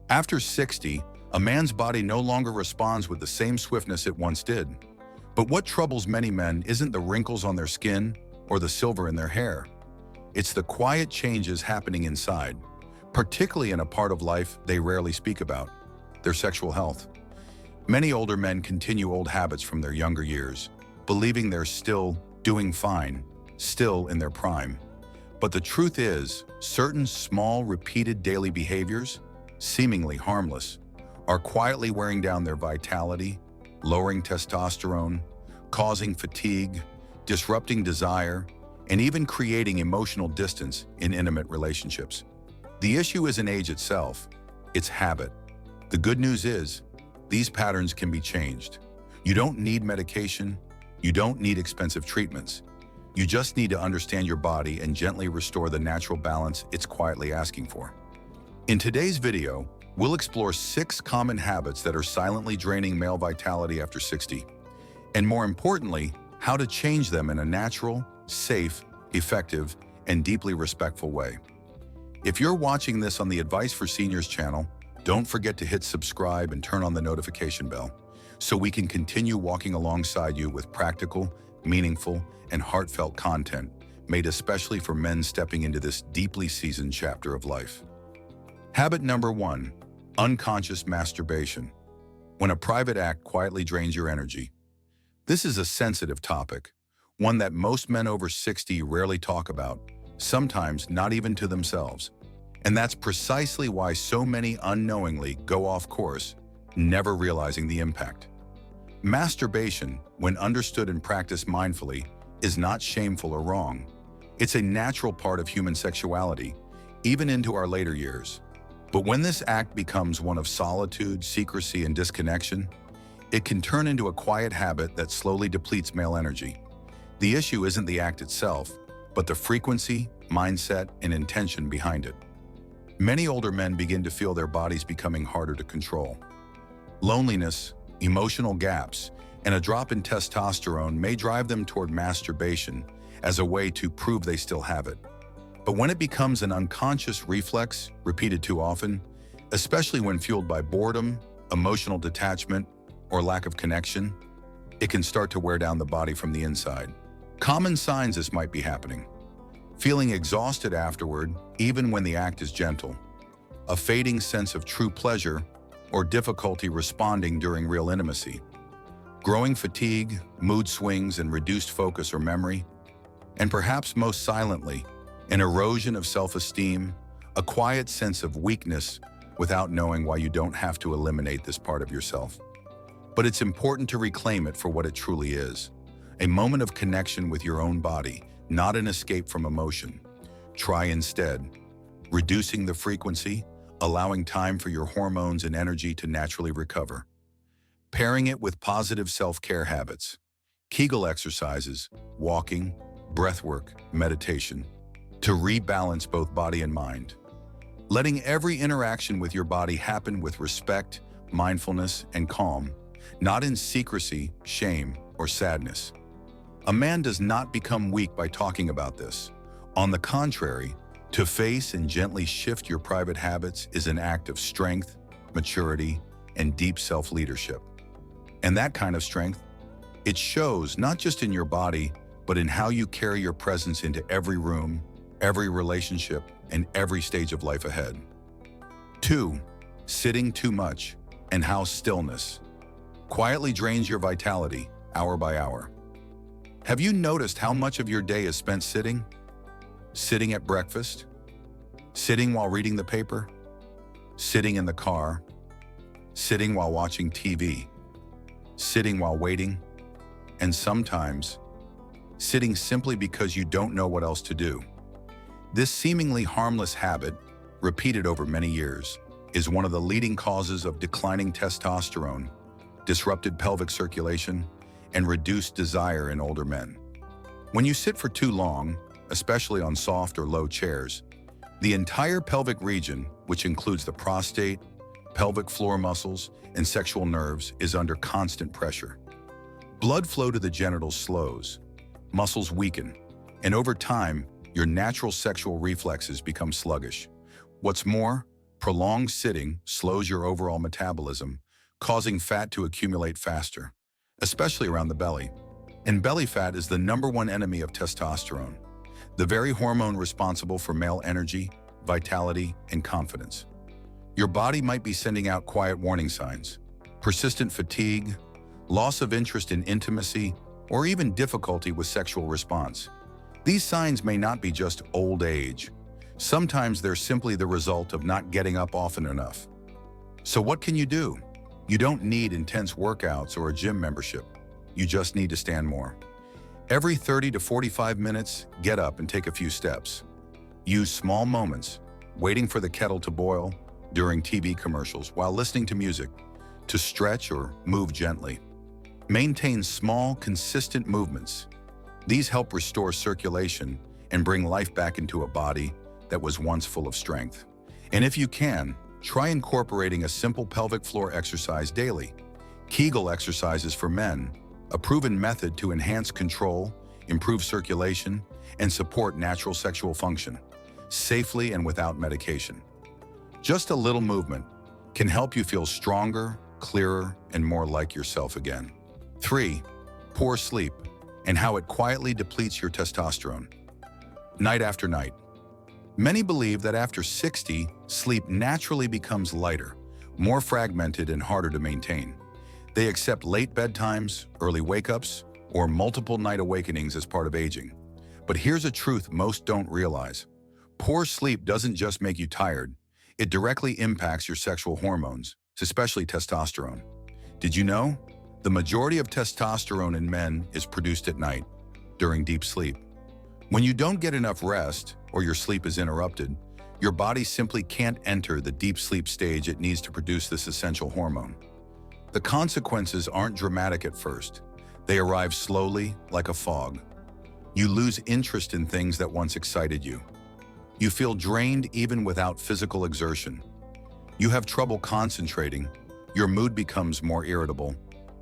After 60, a man's body no longer responds with the same swiftness it once did. But what troubles many men isn't the wrinkles on their skin or the silver in their hair. It's the quiet changes happening inside, particularly in a part of life they rarely speak about, their sexual health. Many older men continue old habits from their younger years, believing they're still doing fine, still in their prime. But the truth is, certain small, repeated daily behaviors, seemingly harmless, are quietly wearing down their vitality, lowering testosterone, causing fatigue, disrupting desire, and even creating emotional distance in intimate relationships. The issue isn't age itself, it's habit. The good news is, these patterns can be changed. You don't need medication, you don't need expensive treatments. You just need to understand your body and gently restore the natural balance it's quietly asking for. In today's video, we'll explore 6 common habits that are silently draining male vitality after 60, and more importantly, how to change them in a natural, safe, effective, and deeply respectful way. If you're watching this on the Advice for Seniors channel, don't forget to hit subscribe and turn on the notification bell so we can continue walking alongside you with practical, meaningful, and heartfelt content made especially for men stepping into this deeply seasoned chapter of life. Habit number 1, unconscious masturbation. When a private act quietly drains your energy. This is a sensitive topic, one that most men over 60 rarely talk about, sometimes not even to themselves. And that's precisely why so many unknowingly go off course, never realizing the impact. Masturbation, when understood and practiced mindfully, is not shameful or wrong. It's a natural part of human sexuality, even into our later years. But when this act becomes one of solitude, secrecy, and disconnection, it can turn into a quiet habit that slowly depletes male energy. The issue isn't the act itself, but the frequency, mindset, and intention behind it. Many older men begin to feel their bodies becoming harder to control. Loneliness, emotional gaps, and a drop in testosterone may drive them toward masturbation as a way to prove they still have it. But when it becomes an unconscious reflex, repeated too often, especially when fueled by boredom, emotional detachment, or lack of connection, it can start to wear down the body from the inside. Common signs this might be happening: feeling exhausted afterward, even when the act is gentle, a fading sense of true pleasure, or difficulty responding during real intimacy, growing fatigue, mood swings, and reduced focus or memory, and perhaps most silently, an erosion of self-esteem, a quiet sense of weakness without knowing why you don't have to eliminate this part of yourself. But it's important to reclaim it for what it truly is: a moment of connection with your own body, not an escape from emotion. Try instead reducing the frequency, allowing time for your hormones and energy to naturally recover. Pairing it with positive self-care habits, Kegel exercises, walking, breathwork, meditation, to rebalance both body and mind. Letting every interaction with your body happen with respect, mindfulness, and calm, not in secrecy, shame, or sadness. A man does not become weak by talking about this. On the contrary, to face and gently shift your private habits is an act of strength, maturity, and deep self-leadership. And that kind of strength, it shows not just in your body, but in how you carry your presence into every room, every relationship, and every stage of life ahead. 2. Sitting too much, and how stillness quietly drains your vitality hour by hour. Have you noticed how much of your day is spent sitting? Sitting at breakfast? Sitting while reading the paper? Sitting in the car? Sitting while watching TV? Sitting while waiting? And sometimes, sitting simply because you don't know what else to do. This seemingly harmless habit, repeated over many years, is one of the leading causes of declining testosterone, disrupted pelvic circulation, and reduced desire in older men. When you sit for too long, especially on soft or low chairs, the entire pelvic region, which includes the prostate, pelvic floor muscles, and sexual nerves, is under constant pressure. Blood flow to the genitals slows, muscles weaken, and over time, your natural sexual reflexes become sluggish. What's more, Prolonged sitting slows your overall metabolism, causing fat to accumulate faster, especially around the belly. And belly fat is the #1 enemy of testosterone, the very hormone responsible for male energy, vitality, and confidence. Your body might be sending out quiet warning signs: persistent fatigue, loss of interest in intimacy, or even difficulty with sexual response. These signs may not be just old age. Sometimes they're simply the result of not getting up often enough. So what can you do? You don't need intense workouts or a gym membership. You just need to stand more. Every 30 to 45 minutes, get up and take a few steps. Use small moments, waiting for the kettle to boil, during TV commercials, while listening to music, to stretch or move gently. Maintain small, consistent movements. These help restore circulation and bring life back into a body that was once full of strength. And if you can, try incorporating a simple pelvic floor exercise daily. Kegel exercises for men, a proven method to enhance control, improve circulation, and support natural sexual function, safely and without medication. Just a little movement can help you feel stronger, clearer, and more like yourself again. 3. Poor sleep and how it quietly depletes your testosterone. Night after night. Many believe that after 60, sleep naturally becomes lighter, more fragmented, and harder to maintain. They accept late bedtimes, early wake-ups, or multiple night awakenings as part of aging. But here's a truth most don't realize. Poor sleep doesn't just make you tired. It directly impacts your sexual hormones, especially testosterone. Did you know? The majority of testosterone in men is produced at night, during deep sleep. When you don't get enough rest, or your sleep is interrupted, your body simply can't enter the deep sleep stage it needs to produce this essential hormone. The consequences aren't dramatic at first. They arrive slowly, like a fog. You lose interest in things that once excited you. You feel drained even without physical exertion. You have trouble concentrating, your mood becomes more irritable,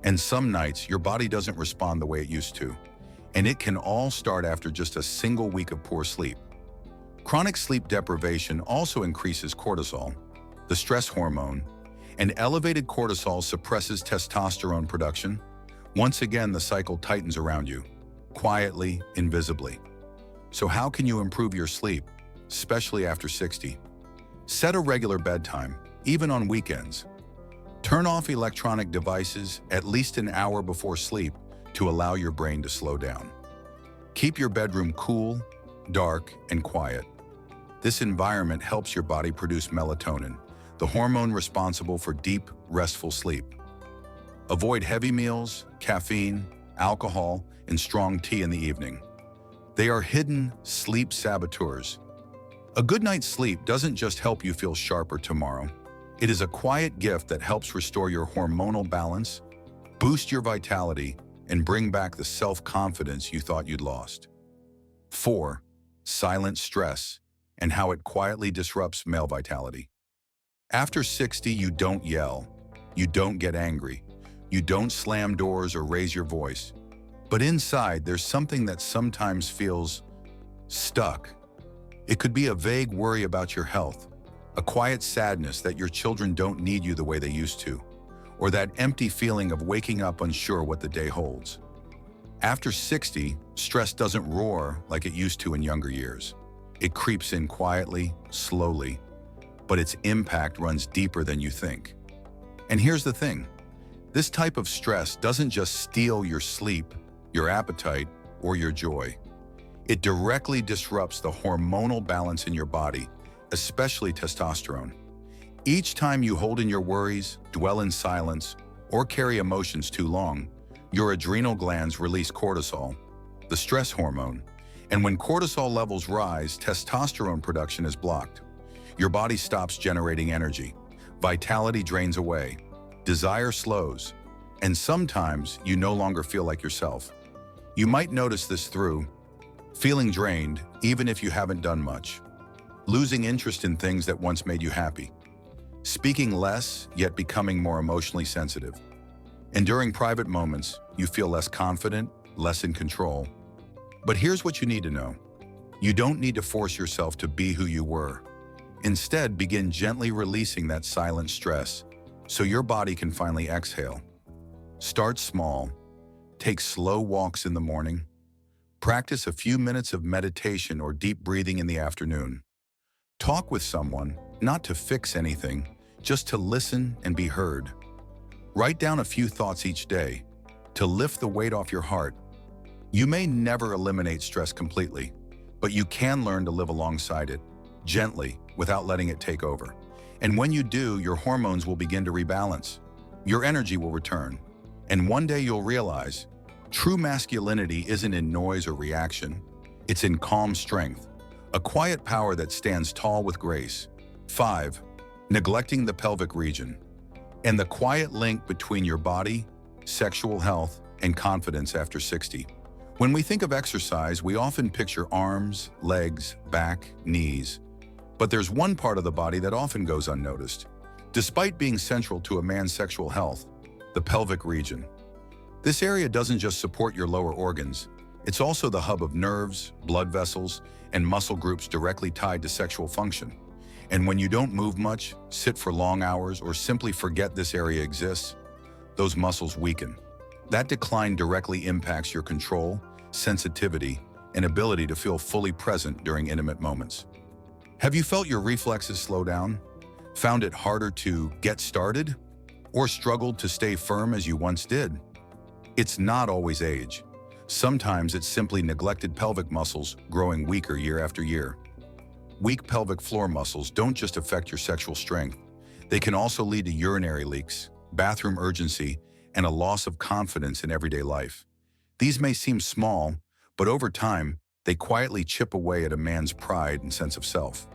and some nights your body doesn't respond the way it used to. And it can all start after just a single week of poor sleep. Chronic sleep deprivation also increases cortisol, the stress hormone, and elevated cortisol suppresses testosterone production. Once again, the cycle tightens around you, quietly, invisibly. So how can you improve your sleep, especially after 60? Set a regular bedtime, even on weekends. Turn off electronic devices at least an hour before sleep to allow your brain to slow down. Keep your bedroom cool, dark, and quiet. This environment helps your body produce melatonin, the hormone responsible for deep, restful sleep. Avoid heavy meals, caffeine, alcohol, and strong tea in the evening. They are hidden sleep saboteurs. A good night's sleep doesn't just help you feel sharper tomorrow. It is a quiet gift that helps restore your hormonal balance, boost your vitality, and bring back the self-confidence you thought you'd lost. 4. Silent stress and how it quietly disrupts male vitality. After 60, you don't yell, you don't get angry, you don't slam doors or raise your voice. But inside, there's something that sometimes feels stuck. It could be a vague worry about your health, a quiet sadness that your children don't need you the way they used to, or that empty feeling of waking up unsure what the day holds. After 60, stress doesn't roar like it used to in younger years. It creeps in quietly, slowly, but its impact runs deeper than you think. And here's the thing. This type of stress doesn't just steal your sleep, your appetite, or your joy. It directly disrupts the hormonal balance in your body, especially testosterone. Each time you hold in your worries, dwell in silence, or carry emotions too long, your adrenal glands release cortisol, the stress hormone. And when cortisol levels rise, testosterone production is blocked. Your body stops generating energy. Vitality drains away. Desire slows. And sometimes you no longer feel like yourself. You might notice this through feeling drained, even if you haven't done much. Losing interest in things that once made you happy. Speaking less, yet becoming more emotionally sensitive. And during private moments, you feel less confident, less in control. But here's what you need to know. You don't need to force yourself to be who you were. Instead, begin gently releasing that silent stress so your body can finally exhale. Start small. Take slow walks in the morning. Practice a few minutes of meditation or deep breathing in the afternoon. Talk with someone, not to fix anything, just to listen and be heard. Write down a few thoughts each day to lift the weight off your heart. You may never eliminate stress completely, but you can learn to live alongside it, gently, without letting it take over. And when you do, your hormones will begin to rebalance. Your energy will return. And one day you'll realize, true masculinity isn't in noise or reaction. It's in calm strength, a quiet power that stands tall with grace. 5. Neglecting the pelvic region and the quiet link between your body, sexual health, and confidence after 60. When we think of exercise, we often picture arms, legs, back, knees. But there's one part of the body that often goes unnoticed. Despite being central to a man's sexual health, the pelvic region. This area doesn't just support your lower organs, it's also the hub of nerves, blood vessels, and muscle groups directly tied to sexual function. And when you don't move much, sit for long hours, or simply forget this area exists, those muscles weaken. That decline directly impacts your control, sensitivity, and ability to feel fully present during intimate moments. Have you felt your reflexes slow down? Found it harder to get started? Or struggled to stay firm as you once did? It's not always age. Sometimes it's simply neglected pelvic muscles growing weaker year after year. Weak pelvic floor muscles don't just affect your sexual strength. They can also lead to urinary leaks, bathroom urgency, and a loss of confidence in everyday life. These may seem small, but over time, they quietly chip away at a man's pride and sense of self.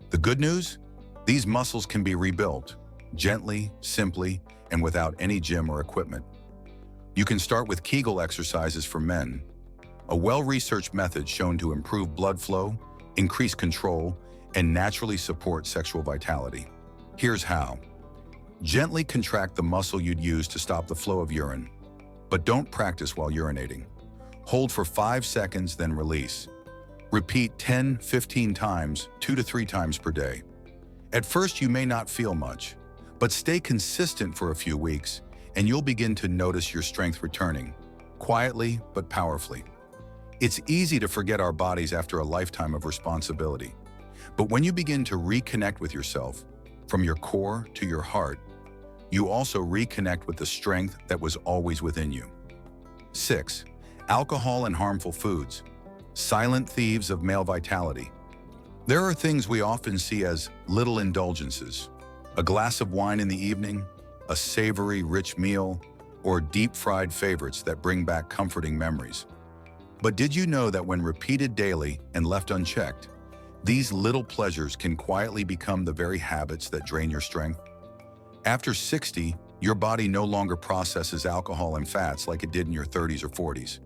The good news? These muscles can be rebuilt, gently, simply, and without any gym or equipment. You can start with Kegel exercises for men, a well-researched method shown to improve blood flow, increase control, and naturally support sexual vitality. Here's how. Gently contract the muscle you'd use to stop the flow of urine, but don't practice while urinating. Hold for 5 seconds, then release. Repeat 10-15 times, 2 to 3 times per day. At first, you may not feel much, but stay consistent for a few weeks, and you'll begin to notice your strength returning, quietly but powerfully. It's easy to forget our bodies after a lifetime of responsibility. But when you begin to reconnect with yourself, from your core to your heart, you also reconnect with the strength that was always within you. 6. Alcohol and harmful foods. Silent thieves of male vitality. There are things we often see as little indulgences. A glass of wine in the evening, a savory, rich meal, or deep-fried favorites that bring back comforting memories. But did you know that when repeated daily and left unchecked, these little pleasures can quietly become the very habits that drain your strength? After 60, your body no longer processes alcohol and fats like it did in your 30s or 40s.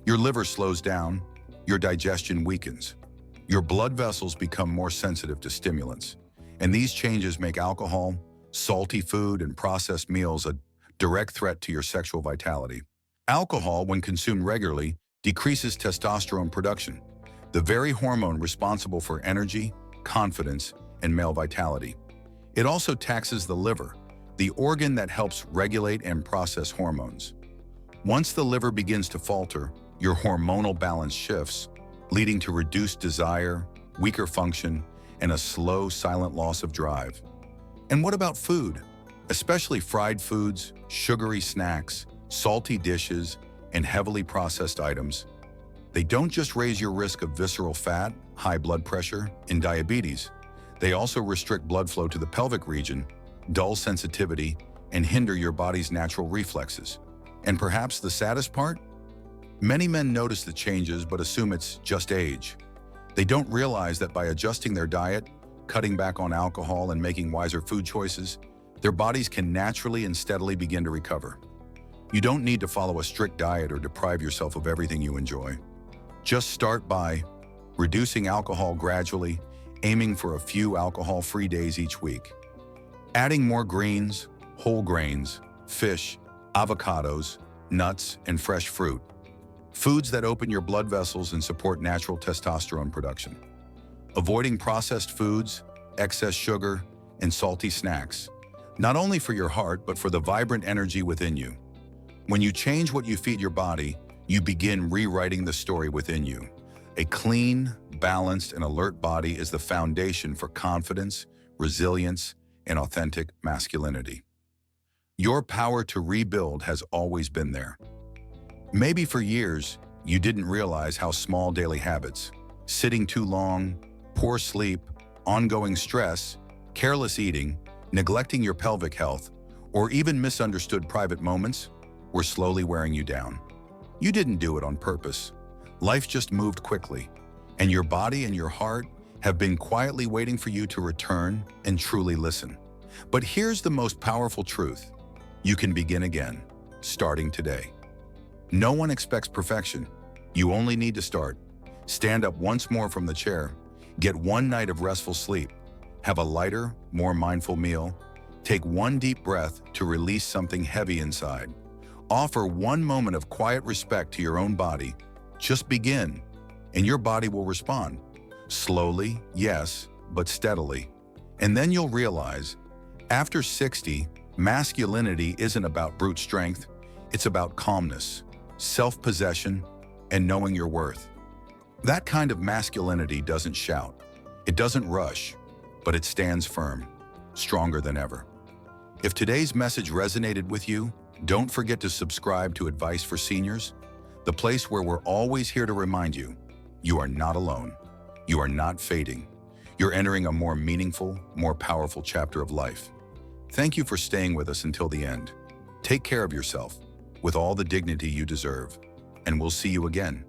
Your liver slows down, your digestion weakens, your blood vessels become more sensitive to stimulants, and these changes make alcohol, salty food, and processed meals a direct threat to your sexual vitality. Alcohol, when consumed regularly, decreases testosterone production, the very hormone responsible for energy, confidence, and male vitality. It also taxes the liver, the organ that helps regulate and process hormones. Once the liver begins to falter, your hormonal balance shifts, leading to reduced desire, weaker function, and a slow, silent loss of drive. And what about food? Especially fried foods, sugary snacks, salty dishes, and heavily processed items. They don't just raise your risk of visceral fat, high blood pressure, and diabetes. They also restrict blood flow to the pelvic region, dull sensitivity, and hinder your body's natural reflexes. And perhaps the saddest part? Many men notice the changes but assume it's just age. They don't realize that by adjusting their diet, cutting back on alcohol, and making wiser food choices, their bodies can naturally and steadily begin to recover. You don't need to follow a strict diet or deprive yourself of everything you enjoy. Just start by reducing alcohol gradually, aiming for a few alcohol-free days each week. Adding more greens, whole grains, fish, avocados, nuts, and fresh fruit. Foods that open your blood vessels and support natural testosterone production. Avoiding processed foods, excess sugar, and salty snacks, not only for your heart, but for the vibrant energy within you. When you change what you feed your body, you begin rewriting the story within you. A clean, balanced, and alert body is the foundation for confidence, resilience, and authentic masculinity. Your power to rebuild has always been there. Maybe for years, you didn't realize how small daily habits, sitting too long, poor sleep, ongoing stress, careless eating, neglecting your pelvic health, or even misunderstood private moments were slowly wearing you down. You didn't do it on purpose. Life just moved quickly, and your body and your heart have been quietly waiting for you to return and truly listen. But here's the most powerful truth. You can begin again, starting today. No one expects perfection. You only need to start. Stand up once more from the chair, get one night of restful sleep, have a lighter, more mindful meal, take one deep breath to release something heavy inside. Offer one moment of quiet respect to your own body. Just begin, and your body will respond. Slowly, yes, but steadily. And then you'll realize, after 60, masculinity isn't about brute strength, it's about calmness, self-possession, and knowing your worth. That kind of masculinity doesn't shout, it doesn't rush, but it stands firm, stronger than ever. If today's message resonated with you, don't forget to subscribe to Advice for Seniors, the place where we're always here to remind you, you are not alone. You are not fading. You're entering a more meaningful, more powerful chapter of life. Thank you for staying with us until the end. Take care of yourself with all the dignity you deserve, and we'll see you again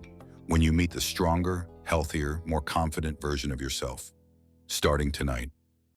when you meet the stronger, healthier, more confident version of yourself, starting tonight.